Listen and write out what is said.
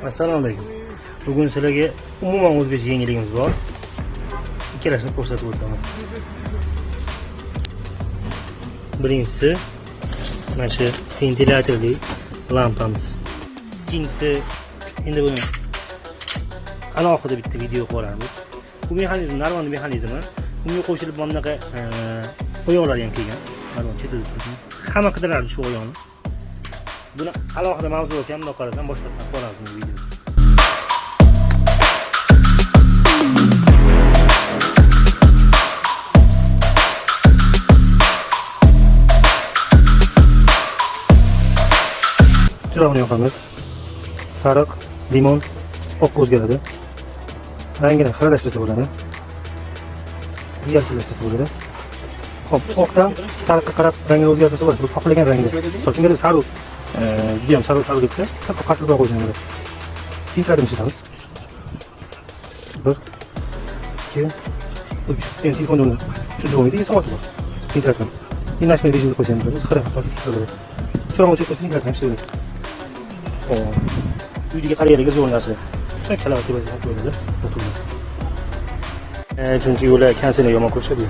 Assalomu alaykum. Bugun sizlarga umuman o'zgacha yangiligimiz bor. Ikkalasini ko'rsatib o'taman. Birinchisi mana shu ventilyatorli lampamiz. Ikkinchisi endi buni alohida bitta video ko'ramiz. Bu mexanizm narvon mexanizmi. Bunga qo'shilib bunaqa oyoqlar ham kelgan. Narvon chetida turgan. Hamma qidirardi shu oyoqni. Buni alohida mavzu ekan, bunday qarasam boshqatdan ko'ramiz bu videoni. Chiroqni yoqamiz. Sariq, limon, oq o'zgaradi. Rangini xiralashtirsa bo'ladi. Yarqilashtirsa bo'ladi. Xo'p, oqdan sariqqa qarab rangini o'zgartirsa bo'ladi. Bu xohlagan rangda. Kimgadir sariq, juda ham sariq ketsa, sal qattiqroq qo'yishni bo'ladi. Filtrni ishlatamiz. 1 2 3. Endi telefonni shu joyda soat bor. Filtrni. Innash rejimga qo'ysangiz bo'ladi. Xira to'g'ri bo'ladi. Chiroqni o'chirib filtrni ishlatamiz. Uydagi qariyalarga zo'r narsa. Shunchalar tebazga qo'yiladi. Chunki ular kansini yomon ko'rishadi.